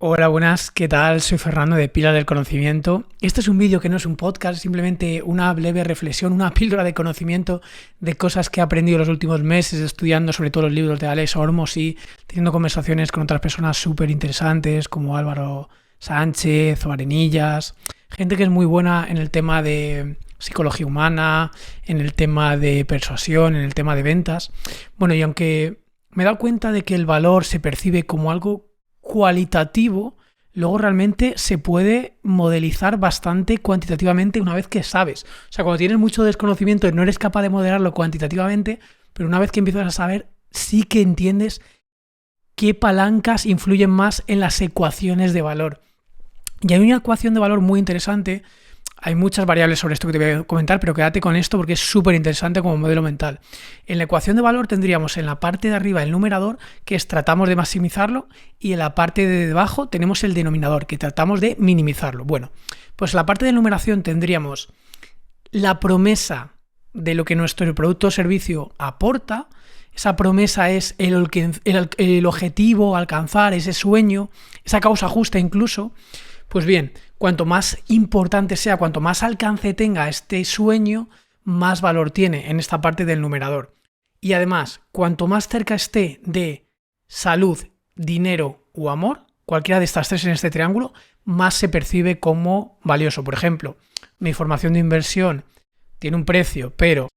Hola, buenas, ¿qué tal? Soy Fernando de Píldora del Conocimiento. Este es un vídeo que no es un podcast, es simplemente una breve reflexión, una píldora de conocimiento de cosas que he aprendido los últimos meses estudiando sobre todo los libros de Alex Hormos y teniendo conversaciones con otras personas súper interesantes como Álvaro Sánchez o Arenillas, gente que es muy buena en el tema de psicología humana, en el tema de persuasión, en el tema de ventas. Bueno, y aunque me he dado cuenta de que el valor se percibe como algo cualitativo, luego realmente se puede modelizar bastante cuantitativamente una vez que sabes. O sea, cuando tienes mucho desconocimiento no eres capaz de modelarlo cuantitativamente, pero una vez que empiezas a saber, sí que entiendes qué palancas influyen más en las ecuaciones de valor. Y hay una ecuación de valor muy interesante. Hay muchas variables sobre esto que te voy a comentar, pero quédate con esto porque es súper interesante como modelo mental. En la ecuación de valor tendríamos en la parte de arriba el numerador, que es tratamos de maximizarlo, y en la parte de debajo tenemos el denominador, que tratamos de minimizarlo. Bueno, pues en la parte de numeración tendríamos la promesa de lo que nuestro producto o servicio aporta. Esa promesa es el objetivo, alcanzar ese sueño, esa causa justa incluso. Pues bien, cuanto más importante sea, cuanto más alcance tenga este sueño, más valor tiene en esta parte del numerador. Y además, cuanto más cerca esté de salud, dinero o amor, cualquiera de estas tres en este triángulo, más se percibe como valioso. Por ejemplo, mi formación de inversión tiene un precio, pero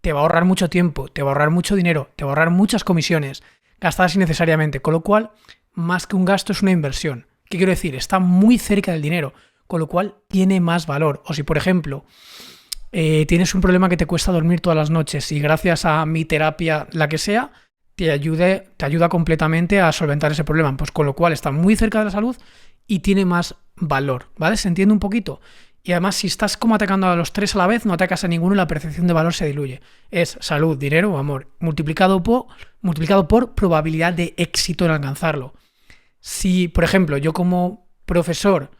te va a ahorrar mucho tiempo, te va a ahorrar mucho dinero, te va a ahorrar muchas comisiones gastadas innecesariamente, con lo cual, más que un gasto es una inversión. ¿Qué quiero decir? Está muy cerca del dinero, con lo cual tiene más valor. O si, por ejemplo, tienes un problema que te cuesta dormir todas las noches y gracias a mi terapia, la que sea, te ayuda completamente a solventar ese problema. Pues con lo cual está muy cerca de la salud y tiene más valor, ¿vale? ¿Se entiende un poquito? Y además, si estás como atacando a los tres a la vez, no atacas a ninguno y la percepción de valor se diluye. Es salud, dinero o amor, multiplicado por probabilidad de éxito en alcanzarlo. Si, por ejemplo, yo como profesor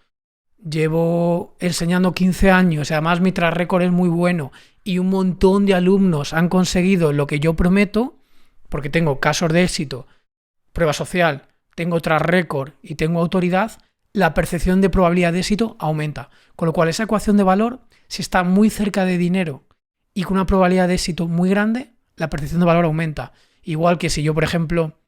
llevo enseñando 15 años y además mi track record es muy bueno y un montón de alumnos han conseguido lo que yo prometo, porque tengo casos de éxito, prueba social, tengo track record y tengo autoridad, la percepción de probabilidad de éxito aumenta. Con lo cual esa ecuación de valor, si está muy cerca de dinero y con una probabilidad de éxito muy grande, la percepción de valor aumenta. Igual que si yo, por ejemplo,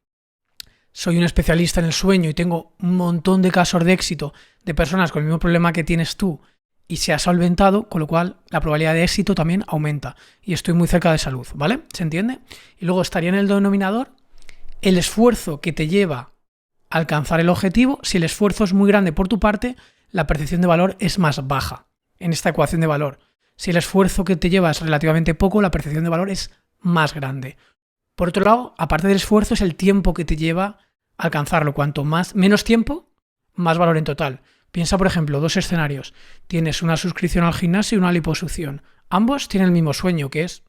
soy un especialista en el sueño y tengo un montón de casos de éxito de personas con el mismo problema que tienes tú y se ha solventado, con lo cual la probabilidad de éxito también aumenta y estoy muy cerca de salud, ¿vale? ¿Se entiende? Y luego estaría en el denominador el esfuerzo que te lleva a alcanzar el objetivo. Si el esfuerzo es muy grande por tu parte, la percepción de valor es más baja en esta ecuación de valor. Si el esfuerzo que te lleva es relativamente poco, la percepción de valor es más grande. Por otro lado, aparte del esfuerzo, es el tiempo que te lleva a alcanzarlo. Cuanto menos tiempo, más valor en total. Piensa, por ejemplo, dos escenarios. Tienes una suscripción al gimnasio y una liposucción. Ambos tienen el mismo sueño, que es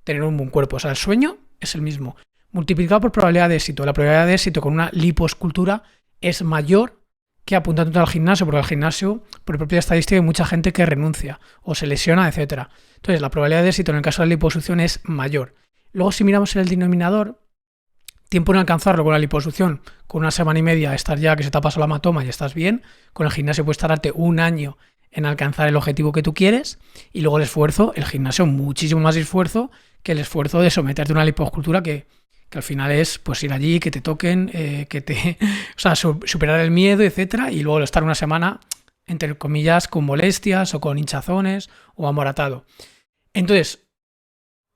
tener un buen cuerpo. O sea, el sueño es el mismo. Multiplicado por probabilidad de éxito. La probabilidad de éxito con una lipoescultura es mayor que apuntándote al gimnasio, porque al gimnasio, por propia estadística, hay mucha gente que renuncia o se lesiona, etc. Entonces, la probabilidad de éxito en el caso de la liposucción es mayor. Luego, si miramos en el denominador, tiempo en alcanzarlo con la liposucción, con una semana y media estás ya que se te ha pasado la hematoma y estás bien. Con el gimnasio puedes tardarte un año en alcanzar el objetivo que tú quieres. Y luego el esfuerzo, el gimnasio, muchísimo más esfuerzo que el esfuerzo de someterte a una lipoescultura que al final es pues ir allí, que te toquen, o sea, superar el miedo, etcétera, y luego estar una semana, entre comillas, con molestias o con hinchazones o amoratado. Entonces,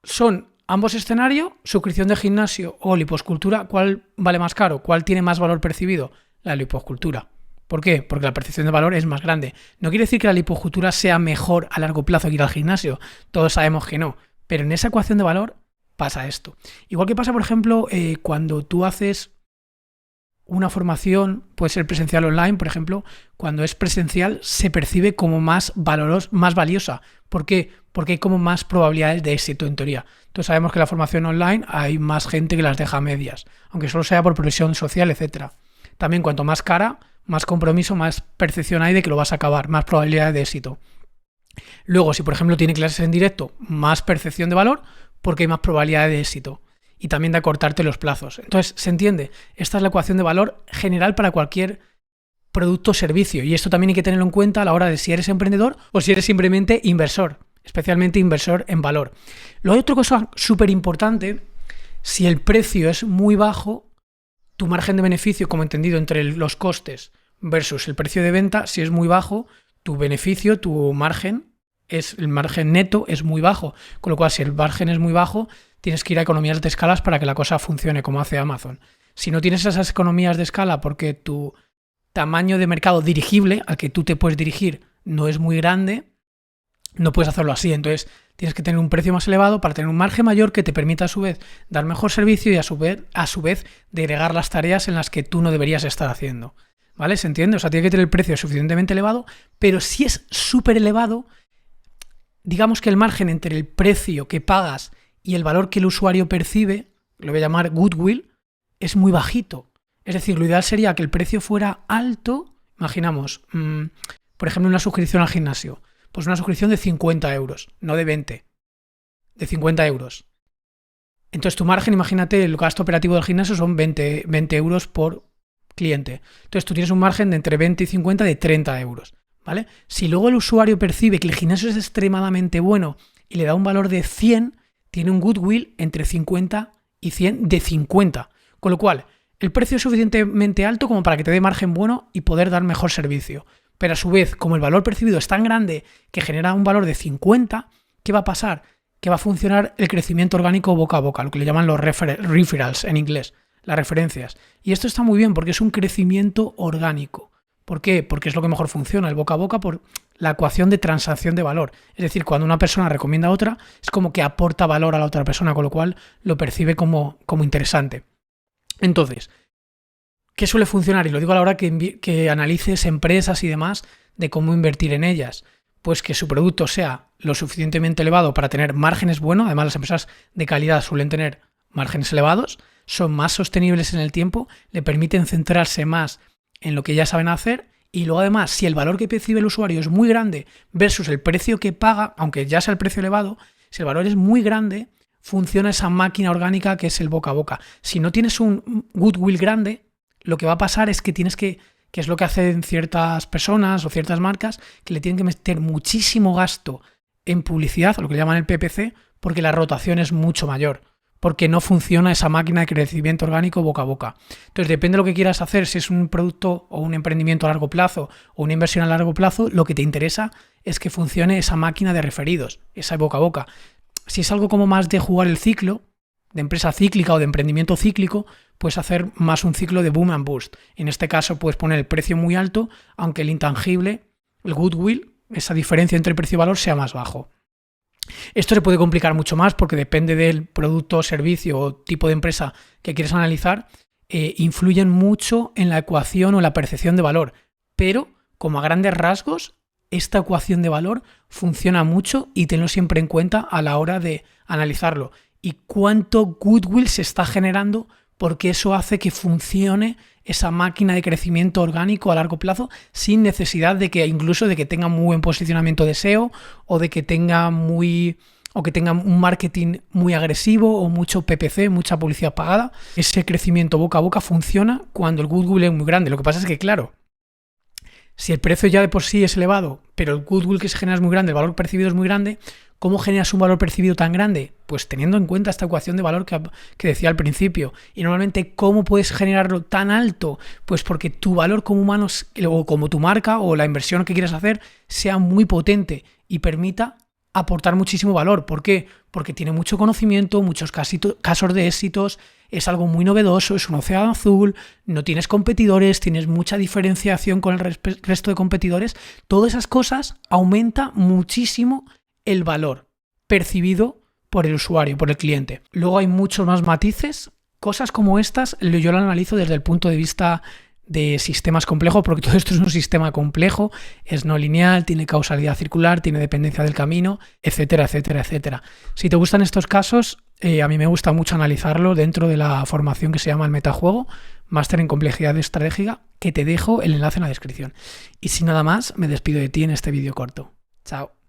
son ambos escenarios, suscripción de gimnasio o lipoescultura. ¿Cuál vale más caro? ¿Cuál tiene más valor percibido? La lipoescultura. ¿Por qué? Porque la percepción de valor es más grande. No quiere decir que la lipoescultura sea mejor a largo plazo que ir al gimnasio. Todos sabemos que no. Pero en esa ecuación de valor pasa esto. Igual que pasa, por ejemplo, cuando tú haces una formación, puede ser presencial o online, por ejemplo, cuando es presencial se percibe como más valiosa. ¿Por qué? Porque hay como más probabilidades de éxito en teoría. Entonces sabemos que la formación online hay más gente que las deja a medias, aunque solo sea por presión social, etcétera. También cuanto más cara, más compromiso, más percepción hay de que lo vas a acabar, más probabilidades de éxito. Luego, si por ejemplo tiene clases en directo, más percepción de valor, porque hay más probabilidad de éxito. Y también de acortarte los plazos. Entonces, ¿se entiende? Esta es la ecuación de valor general para cualquier producto o servicio. Y esto también hay que tenerlo en cuenta a la hora de si eres emprendedor o si eres simplemente inversor, especialmente inversor en valor. Luego hay otra cosa súper importante: si el precio es muy bajo, tu margen de beneficio, como entendido, entre los costes versus el precio de venta, si es muy bajo, tu beneficio, tu margen, el margen neto es muy bajo. Con lo cual, si el margen es muy bajo, tienes que ir a economías de escalas para que la cosa funcione, como hace Amazon. Si no tienes esas economías de escala porque tu tamaño de mercado dirigible al que tú te puedes dirigir no es muy grande, no puedes hacerlo así. Entonces tienes que tener un precio más elevado para tener un margen mayor que te permita a su vez dar mejor servicio y a su vez delegar las tareas en las que tú no deberías estar haciendo. ¿Vale? ¿Se entiende? O sea, tiene que tener el precio suficientemente elevado, pero si es súper elevado, digamos que el margen entre el precio que pagas y el valor que el usuario percibe, lo voy a llamar goodwill, es muy bajito. Es decir, lo ideal sería que el precio fuera alto. Imaginamos, por ejemplo, una suscripción al gimnasio. Pues una suscripción de 50 euros, no de 20, de 50 euros. Entonces tu margen, imagínate, el gasto operativo del gimnasio son 20 euros por cliente. Entonces tú tienes un margen de entre 20 y 50 de 30 euros. ¿Vale? Si luego el usuario percibe que el gimnasio es extremadamente bueno y le da un valor de 100, tiene un goodwill entre 50 y 100 de 50. Con lo cual, el precio es suficientemente alto como para que te dé margen bueno y poder dar mejor servicio. Pero a su vez, como el valor percibido es tan grande que genera un valor de 50, ¿qué va a pasar? Que va a funcionar el crecimiento orgánico boca a boca, lo que le llaman los referrals en inglés, las referencias. Y esto está muy bien porque es un crecimiento orgánico. ¿Por qué? Porque es lo que mejor funciona, el boca a boca, por la ecuación de transacción de valor. Es decir, cuando una persona recomienda a otra, es como que aporta valor a la otra persona, con lo cual lo percibe como interesante. Entonces, ¿qué suele funcionar? Y lo digo a la hora que analices empresas y demás de cómo invertir en ellas. Pues que su producto sea lo suficientemente elevado para tener márgenes buenos. Además, las empresas de calidad suelen tener márgenes elevados, son más sostenibles en el tiempo, le permiten centrarse más en lo que ya saben hacer. Y luego, además, si el valor que percibe el usuario es muy grande versus el precio que paga, aunque ya sea el precio elevado, si el valor es muy grande, funciona esa máquina orgánica que es el boca a boca. Si no tienes un goodwill grande, lo que va a pasar es que tienes que es lo que hacen ciertas personas o ciertas marcas, que le tienen que meter muchísimo gasto en publicidad, lo que llaman el PPC, porque la rotación es mucho mayor, porque no funciona esa máquina de crecimiento orgánico boca a boca. Entonces, depende de lo que quieras hacer, si es un producto o un emprendimiento a largo plazo o una inversión a largo plazo, lo que te interesa es que funcione esa máquina de referidos, esa boca a boca. Si es algo como más de jugar el ciclo, de empresa cíclica o de emprendimiento cíclico, puedes hacer más un ciclo de boom and bust. En este caso puedes poner el precio muy alto, aunque el intangible, el goodwill, esa diferencia entre precio y valor sea más bajo. Esto se puede complicar mucho más porque depende del producto, servicio o tipo de empresa que quieres analizar, influyen mucho en la ecuación o la percepción de valor. Pero, como a grandes rasgos, esta ecuación de valor funciona mucho y tenlo siempre en cuenta a la hora de analizarlo. Y cuánto goodwill se está generando, porque eso hace que funcione esa máquina de crecimiento orgánico a largo plazo sin necesidad de que incluso de que tenga muy buen posicionamiento de SEO o de que tenga un marketing muy agresivo o mucho PPC, mucha publicidad pagada. Ese crecimiento boca a boca funciona cuando el goodwill es muy grande. Lo que pasa es que, claro, si el precio ya de por sí es elevado, pero el goodwill que se genera es muy grande, el valor percibido es muy grande, ¿cómo generas un valor percibido tan grande? Pues teniendo en cuenta esta ecuación de valor que decía al principio. Y normalmente, ¿cómo puedes generarlo tan alto? Pues porque tu valor como humano o como tu marca o la inversión que quieras hacer sea muy potente y permita aportar muchísimo valor. ¿Por qué? Porque tiene mucho conocimiento, muchos casos de éxitos, es algo muy novedoso, es un océano azul, no tienes competidores, tienes mucha diferenciación con el resto de competidores. Todas esas cosas aumentan muchísimo el valor percibido por el usuario, por el cliente. Luego hay muchos más matices. Cosas como estas yo lo analizo desde el punto de vista de sistemas complejos, porque todo esto es un sistema complejo, es no lineal, tiene causalidad circular, tiene dependencia del camino, etcétera, etcétera, etcétera. Si te gustan estos casos, a mí me gusta mucho analizarlo dentro de la formación que se llama el metajuego, máster en complejidad estratégica, que te dejo el enlace en la descripción. Y sin nada más, me despido de ti en este vídeo corto. Chao.